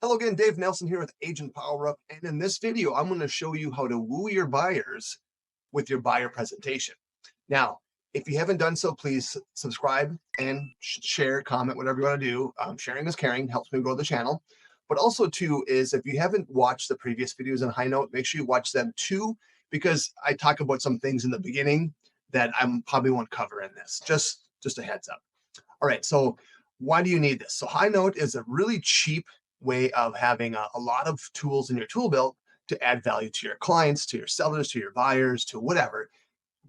Hello again, Dave Nelson here with Agent Power Up, and in this video, I'm going to show you how to woo your buyers with your buyer presentation. Now, if you haven't done so, please subscribe and share, comment, whatever you want to do. Sharing is caring, helps me grow the channel. But also, too, is if you haven't watched the previous videos on HighNote, make sure you watch them too, because I talk about some things in the beginning that I probably won't cover in this. Just a heads up. All right, so why do you need this? So HighNote is a really cheap way of having a lot of tools in your tool belt to add value to your clients, to your sellers, to your buyers, to whatever.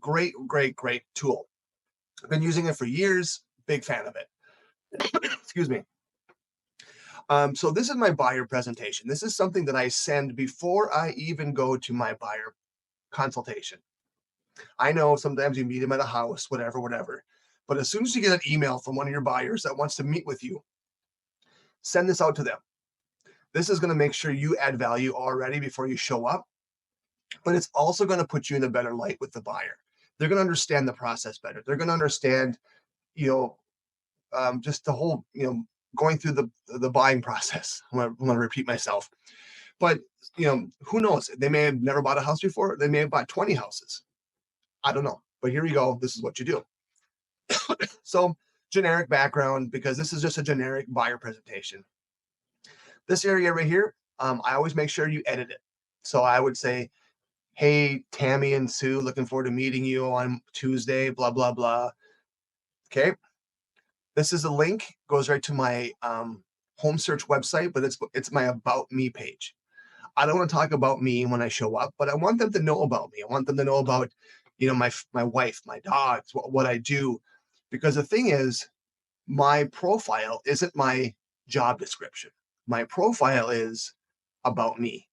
Great, great, great tool. I've been using it for years. Big fan of it. Excuse me. So this is my buyer presentation. This is something that I send before I even go to my buyer consultation. I know sometimes you meet them at a house, whatever. But as soon as you get an email from one of your buyers that wants to meet with you, send this out to them. This is going to make sure you add value already before you show up, but it's also going to put you in a better light with the buyer. They're going to understand the process better. They're going to understand, just the whole, going through the buying process. I'm going to repeat myself, but who knows? They may have never bought a house before. They may have bought 20 houses. I don't know, but here we go. This is what you do. So generic background, because this is just a generic buyer presentation. This area right here, I always make sure you edit it. So I would say, hey, Tammy and Sue, looking forward to meeting you on Tuesday, blah, blah, blah. Okay. This is a link, goes right to my home search website, but it's my About Me page. I don't want to talk about me when I show up, but I want them to know about me. I want them to know about, my wife, my dogs, what I do. Because the thing is, my profile isn't my job description. My profile is about me,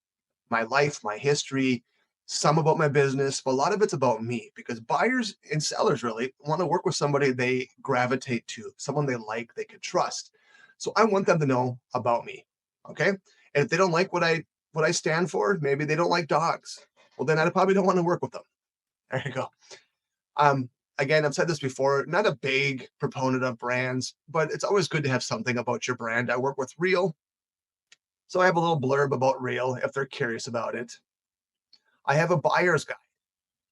my life, my history, some about my business, but a lot of it's about me, because buyers and sellers really want to work with somebody they gravitate to, someone they like, they can trust. So I want them to know about me. Okay. And if they don't like what I stand for, maybe they don't like dogs. Well, then I probably don't want to work with them. There you go. Again, I've said this before, not a big proponent of brands, but it's always good to have something about your brand. I work with Real, so I have a little blurb about Real if they're curious about it. I have a buyer's guide.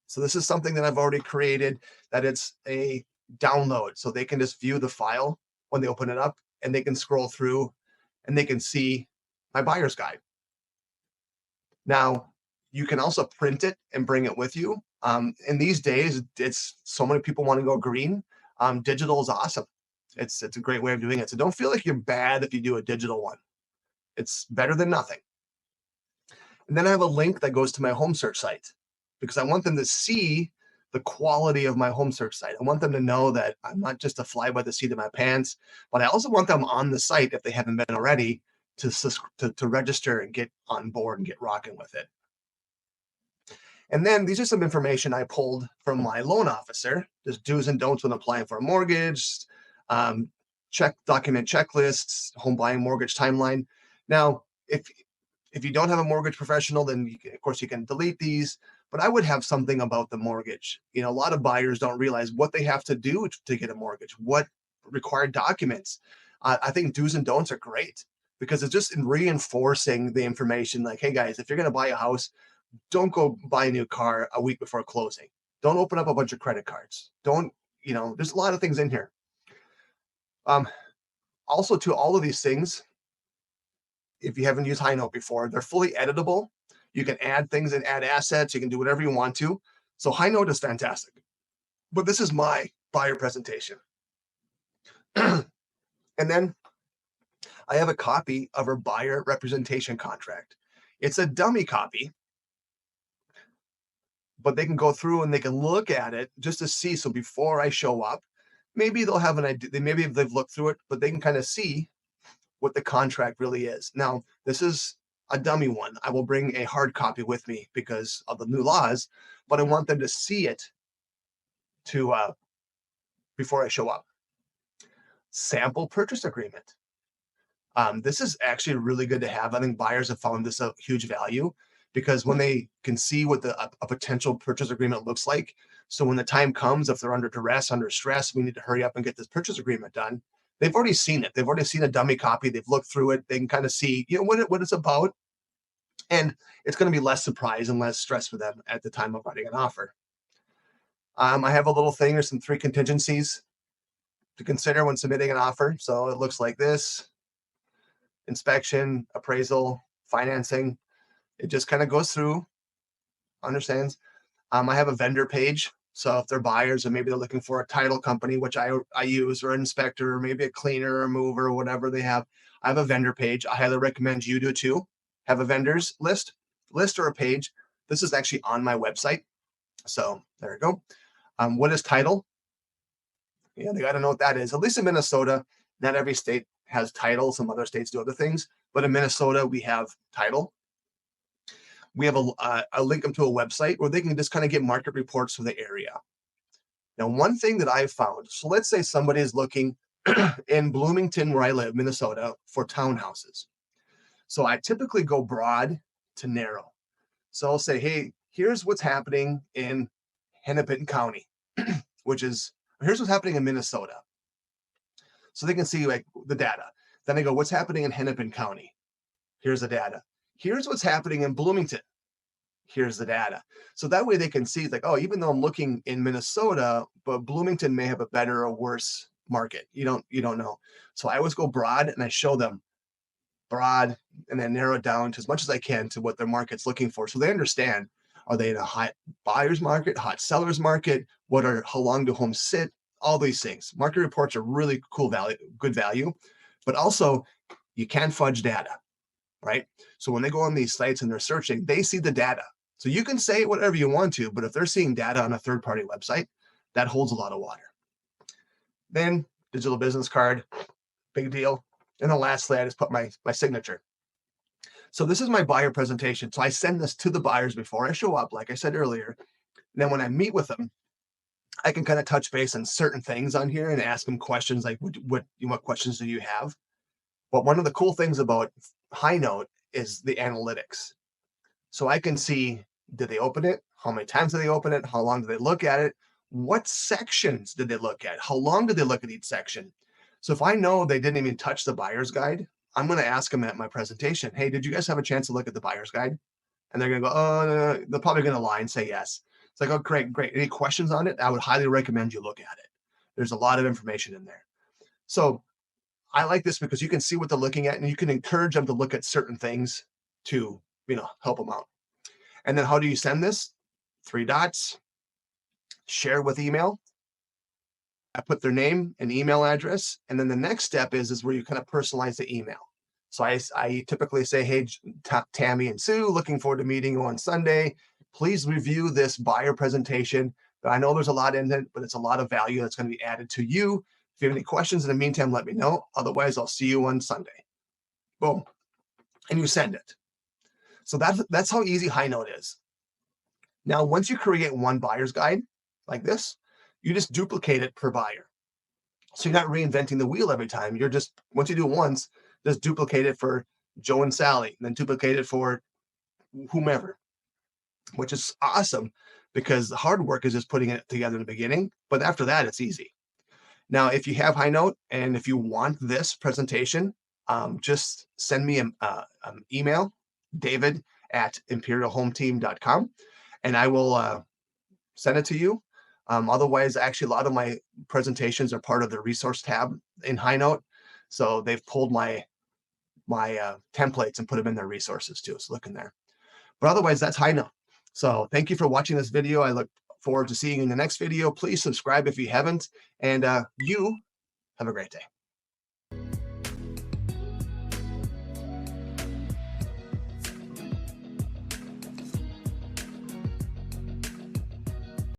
So this is something that I've already created, that it's a download. So they can just view the file when they open it up, and they can scroll through and they can see my buyer's guide. Now, you can also print it and bring it with you. In these days, it's so many people want to go green. Digital is awesome. It's a great way of doing it. So don't feel like you're bad if you do a digital one. It's better than nothing. And then I have a link that goes to my home search site, because I want them to see the quality of my home search site. I want them to know that I'm not just a fly by the seat of my pants, but I also want them on the site, if they haven't been already, to register and get on board and get rocking with it. And then these are some information I pulled from my loan officer, just do's and don'ts when applying for a mortgage, document checklists, home buying mortgage timeline. Now, if you don't have a mortgage professional, then of course you can delete these, but I would have something about the mortgage. A lot of buyers don't realize what they have to do to get a mortgage, what required documents. I think do's and don'ts are great, because it's just in reinforcing the information, like, hey guys, if you're going to buy a house, don't go buy a new car a week before closing. Don't open up a bunch of credit cards. Don't, there's a lot of things in here. Also, to all of these things, if you haven't used HighNote before, they're fully editable. You can add things and add assets. You can do whatever you want to. So HighNote is fantastic. But this is my buyer presentation. And then I have a copy of our buyer representation contract. It's a dummy copy, but they can go through and they can look at it just to see. So before I show up, maybe they'll have an idea. Maybe they've looked through it, but they can kind of see what the contract really is. Now, this is a dummy one. I will bring a hard copy with me because of the new laws, but I want them to see it before I show up. Sample purchase agreement. This is actually really good to have. I think buyers have found this a huge value, because when they can see what a potential purchase agreement looks like, so when the time comes, if they're under duress, under stress, we need to hurry up and get this purchase agreement done, they've already seen it. They've already seen a dummy copy. They've looked through it. They can kind of see, what it's about. And it's going to be less surprise and less stress for them at the time of writing an offer. I have a little thing or some 3 contingencies to consider when submitting an offer. So it looks like this: inspection, appraisal, financing. It just kind of goes through, understands. I have a vendor page. So if they're buyers and maybe they're looking for a title company, which I use, or an inspector, or maybe a cleaner or mover or whatever they have, I have a vendor page. I highly recommend you do too. Have a vendors list or a page. This is actually on my website. So there we go. What is title? Yeah, they got to know what that is. At least in Minnesota, not every state has title. Some other states do other things, but in Minnesota, we have title. We have a link them to a website where they can just kind of get market reports for the area. Now, one thing that I've found, so let's say somebody is looking in Bloomington, where I live, Minnesota, for townhouses. So I typically go broad to narrow. So I'll say, hey, here's what's happening in Hennepin County, here's what's happening in Minnesota. So they can see like the data. Then I go, what's happening in Hennepin County? Here's the data. Here's what's happening in Bloomington. Here's the data. So that way they can see, like, oh, even though I'm looking in Minnesota, but Bloomington may have a better or worse market. You don't know. So I always go broad and I show them broad and then narrow it down to as much as I can to what their market's looking for. So they understand, are they in a hot buyer's market, hot seller's market? How long do homes sit? All these things. Market reports are really good value, but also you can't fudge data, right? So when they go on these sites and they're searching, they see the data. So you can say whatever you want to, but if they're seeing data on a third-party website, that holds a lot of water. Then digital business card, big deal. And then lastly, I just put my signature. So this is my buyer presentation. So I send this to the buyers before I show up, like I said earlier. And then when I meet with them, I can kind of touch base on certain things on here and ask them questions like, what questions do you have? But one of the cool things about HighNote is the analytics. So I can see, did they open it? How many times did they open it? How long did they look at it? What sections did they look at? How long did they look at each section? So if I know they didn't even touch the buyer's guide, I'm going to ask them at my presentation, hey, did you guys have a chance to look at the buyer's guide? And they're going to go, oh, no. They're probably going to lie and say yes. It's like, oh, great. Any questions on it? I would highly recommend you look at it. There's a lot of information in there. So I like this because you can see what they're looking at and you can encourage them to look at certain things to, help them out. And then how do you send this? 3 dots, share with email. I put their name and email address. And then the next step is where you kind of personalize the email. So I typically say, hey, Tammy and Sue, looking forward to meeting you on Sunday. Please review this buyer presentation. I know there's a lot in it, but it's a lot of value that's going to be added to you. If you have any questions in the meantime, let me know. Otherwise, I'll see you on Sunday. Boom. And you send it. So that's how easy HighNote is. Now, once you create one buyer's guide like this, you just duplicate it per buyer. So you're not reinventing the wheel every time. You're just, once you do it once, just duplicate it for Joe and Sally, and then duplicate it for whomever, which is awesome because the hard work is just putting it together in the beginning. But after that, it's easy. Now, if you have HighNote and if you want this presentation, just send me an email, david@imperialhometeam.com, and I will send it to you. Otherwise, actually, a lot of my presentations are part of the resource tab in HighNote. So they've pulled my templates and put them in their resources too. So look in there. But otherwise, that's HighNote. So thank you for watching this video. I look forward to seeing you in the next video. Please subscribe if you haven't. And you have a great day.